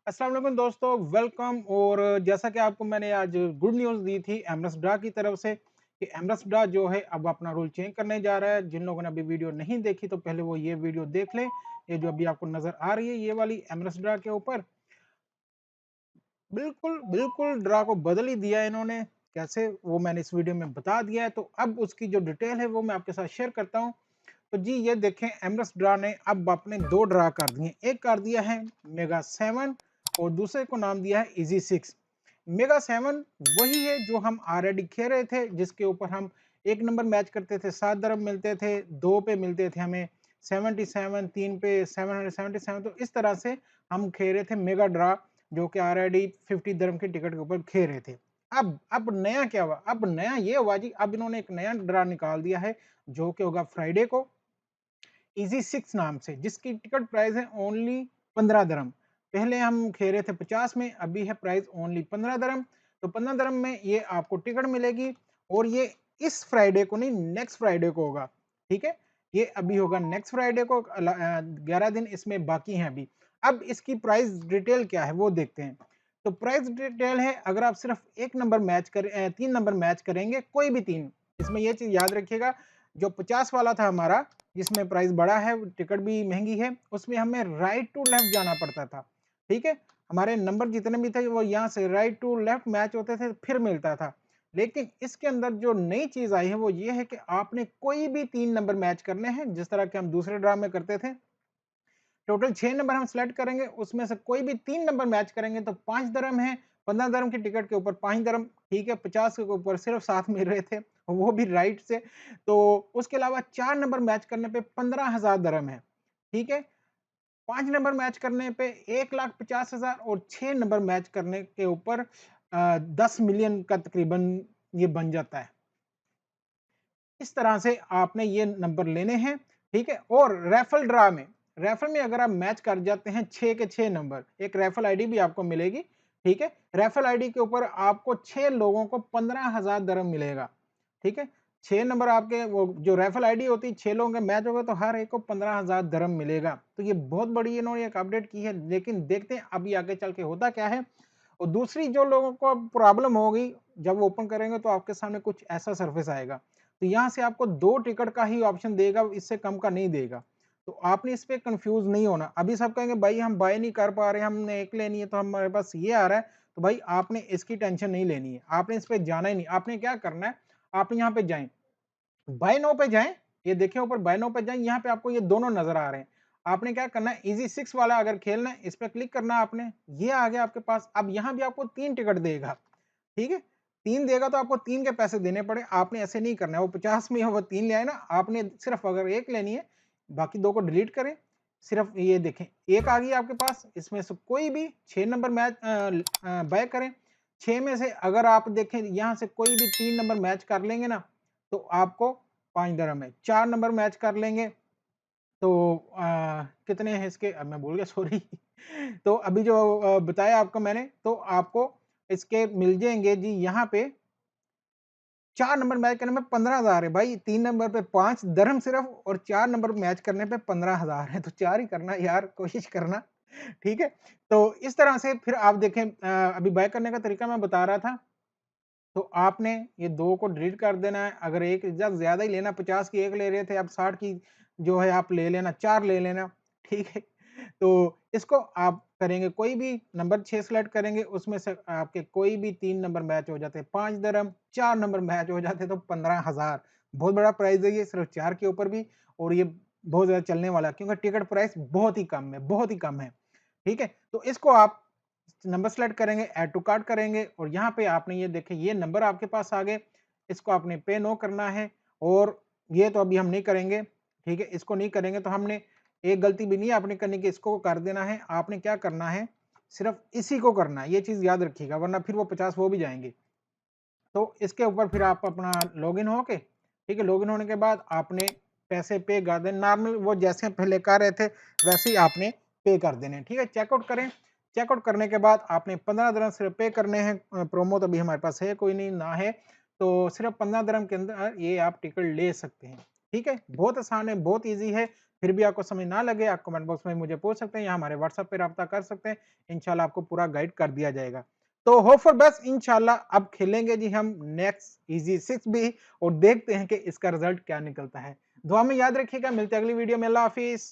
अस्सलाम वालेकुम दोस्तों, वेलकम। और जैसा कि आपको मैंने आज गुड न्यूज़ दी थी एमरेस ड्रा की तरफ से कि एमरेस ड्रा जो है अब अपना रूल चेंज करने जा रहा है। जिन लोगों ने अभी वीडियो नहीं देखी तो पहले वो ये वीडियो देख लें। ये जो अभी आपको नज़र आ रही है ये वाली एमरेस ड्रा के ऊपर बिल्कुल, बिल्कुल ड्रा को बदल ही दिया है इन्होंने। कैसे वो मैंने इस वीडियो में बता दिया है, तो अब उसकी जो डिटेल है वो मैं आपके साथ शेयर करता हूँ। तो जी ये देखें, एमरेस ड्रा ने अब अपने 2 ड्रा कर दिए। एक कर दिया है मेगा 7 और दूसरे को नाम दिया है इजी 6। मेगा 7 वही है जो हम ऑलरेडी खेल रहे थे, जिसके ऊपर हम 1 नंबर मैच करते थे, 7 दरम मिलते थे, 2 पे मिलते थे हमें 77, 3 पे 777। तो इस तरह से हम खेल रहे थे मेगा ड्रा, जो कि ऑलरेडी 50 दरम के टिकट के ऊपर खेल रहे थे। अब नया क्या हुआ? अब नया ये हुआ जी, अब इन्होंने एक नया ड्रा निकाल दिया है, जो कि होगा फ्राइडे को इजी 6 नाम से, जिसकी टिकट प्राइस है ओनली 15 दरम। पहले हम खेल रहे थे 50 में, अभी है प्राइस ओनली 15 दरम। तो 15 दरम में ये आपको टिकट मिलेगी और ये इस फ्राइडे को नहीं, नेक्स्ट फ्राइडे को होगा। ठीक है, ये अभी होगा नेक्स्ट फ्राइडे को। 11 दिन इसमें बाकी हैं अभी। अब इसकी प्राइस डिटेल क्या है वो देखते हैं। तो प्राइस डिटेल है, अगर आप सिर्फ 1 नंबर मैच करें, 3 नंबर मैच करेंगे, कोई भी 3। इसमें ये चीज याद रखिएगा, जो 50 वाला था हमारा, जिसमें प्राइस बड़ा है, टिकट भी महंगी है, उसमें हमें राइट टू लेफ्ट जाना पड़ता था। ठीक है, हमारे नंबर जितने भी थे वो यहाँ से राइट टू लेफ्ट मैच होते थे, फिर मिलता था। लेकिन इसके अंदर जो नई चीज आई है वो ये है कि आपने कोई भी 3 नंबर मैच करने हैं, जिस तरह के हम दूसरे ड्रा में करते थे। टोटल 6 नंबर हम सेलेक्ट करेंगे, उसमें से कोई भी 3 नंबर मैच करेंगे तो 5 दरम है। 15 दरम की टिकट के ऊपर 5 दरम। ठीक है, 50 के ऊपर सिर्फ 7 मिल रहे थे, वो भी राइट से। तो उसके अलावा 4 नंबर मैच करने पे 15,000 दरम है। ठीक है, 5 नंबर मैच करने पे 1,50,000 और 6 नंबर मैच करने के ऊपर 10 मिलियन का तकरीबन ये बन जाता है। इस तरह से आपने ये नंबर लेने हैं। ठीक है, और रेफल में अगर आप मैच कर जाते हैं 6 के 6 नंबर, एक रेफल आईडी भी आपको मिलेगी। ठीक है, रेफल आईडी के ऊपर आपको 6 लोगों को 15,000 दरम मिलेगा। ठीक है, 6 नंबर आपके, वो जो रेफल आईडी होती है, 6 लोगों के मैच होगा तो हर एक को 15,000 दरम मिलेगा। तो ये बहुत बड़ी इन्होंने एक अपडेट की है, लेकिन देखते हैं अभी आगे चल के होता क्या है। और दूसरी जो लोगों को प्रॉब्लम होगी, जब ओपन करेंगे तो आपके सामने कुछ ऐसा सर्फेस आएगा। तो यहाँ से आपको 2 टिकट का ही ऑप्शन देगा, इससे कम का नहीं देगा। तो आपने इस पे कंफ्यूज नहीं होना। अभी सब कहेंगे भाई हम बाय नहीं कर पा रहे, हमने एक लेनी है तो हमारे पास ये आ रहा है। तो भाई आपने इसकी टेंशन नहीं लेनी है, आपने इस पे जाना ही नहीं। आपने क्या करना है, आप यहाँ पे जाएं, बाय नाउ पे जाएं, ये देखें ऊपर बाय नाउ पे जाएं, यहाँ पे आपको ये दोनों नजर आ रहे हैं। आपने क्या करना है, इजी 6 वाला अगर खेलना है, इस पे क्लिक करना है आपने, ये आ गया आपके पास। अब यहाँ भी आपको 3 टिकट देगा। ठीक है, 3 देगा तो आपको 3 के पैसे देने पड़े। आपने ऐसे नहीं करना है, वो 50 में है वो 3 ले आए ना, आपने सिर्फ अगर 1 लेनी है, बाकी 2 को डिलीट करें। सिर्फ ये देखें, 1 आ गई आपके पास, इसमें से कोई भी 6 नंबर मैच बाय करें। 6 में से अगर आप देखें यहाँ से कोई भी 3 नंबर मैच कर लेंगे ना, तो आपको 5 दरम है। 4 नंबर मैच कर लेंगे तो कितने हैं इसके, अब मैं भूल गया, सॉरी। तो अभी जो बताया आपको मैंने, तो आपको इसके मिल जाएंगे जी यहाँ पे। 4 नंबर मैच करने में 15,000 है भाई, 3 नंबर पे 5 दरहम सिर्फ, और 4 नंबर मैच करने पे 15,000 है। तो 4 ही करना यार, कोशिश करना। ठीक है, तो इस तरह से फिर आप देखें, अभी बाय करने का तरीका मैं बता रहा था। तो आपने ये 2 को डिलीट कर देना है। अगर एक ज़्यादा ही लेना, 50 की 1 ले रहे थे, अब 60 की जो है आप ले लेना, 4 ले लेना। ठीक है? तो इसको आप करेंगे, कोई भी नंबर 6 सेलेक्ट करेंगे, उसमें से आपके कोई भी 3 नंबर मैच हो जाते हैं 5 दरहम, 4 नंबर मैच हो जाते हैं तो 15,000। बहुत बड़ा प्राइज़ है ये, सिर्फ 4 के ऊपर भी। और ये बहुत ज़्यादा चलने वाला है, क्योंकि टिकट प्राइस बहुत ही कम है, बहुत ही कम है। ठीक है? तो इसको आप नंबर सेलेक्ट करेंगे, ऐड टू कार्ट करेंगे, और यहाँ पे आपने ये देखें, ये नंबर आपके पास आ गए। इसको आपने पे नो करना है, और ये तो अभी हम नहीं करेंगे। ठीक है, इसको नहीं करेंगे तो हमने एक गलती भी नहीं आपने करनी कि इसको कर देना है। आपने क्या करना है, सिर्फ इसी को करना है, ये चीज याद रखिएगा, वरना फिर वो 50 वो भी जाएंगे। तो इसके ऊपर फिर आप अपना लॉगिन होके, ठीक है, लॉगिन होने के बाद आपने पैसे पे कर दें, नॉर्मल वो जैसे पहले कर रहे थे वैसे ही आपने पे कर देने। ठीक है, चेकआउट करें। चेकआउट करने के बाद आपने 15 दरम सिर्फ पे करने हैं। प्रोमो तो अभी हमारे पास है कोई नहीं, ना है, तो सिर्फ 15 दरम के अंदर ये आप टिकट ले सकते हैं। ठीक है, बहुत आसान है, बहुत ईजी है। फिर भी आपको समझ ना लगे, आप कमेंट बॉक्स में मुझे पूछ सकते हैं या हमारे व्हाट्सएप पे राब्ता कर सकते हैं। इंशाल्लाह आपको पूरा गाइड कर दिया जाएगा। तो होप फॉर बेस्ट, इंशाल्लाह अब खेलेंगे जी हम नेक्स्ट ईजी 6 भी और देखते हैं कि इसका रिजल्ट क्या निकलता है। दुआ में याद रखिएगा, मिलते हैं अगली वीडियो में। अल्लाह हाफिज़।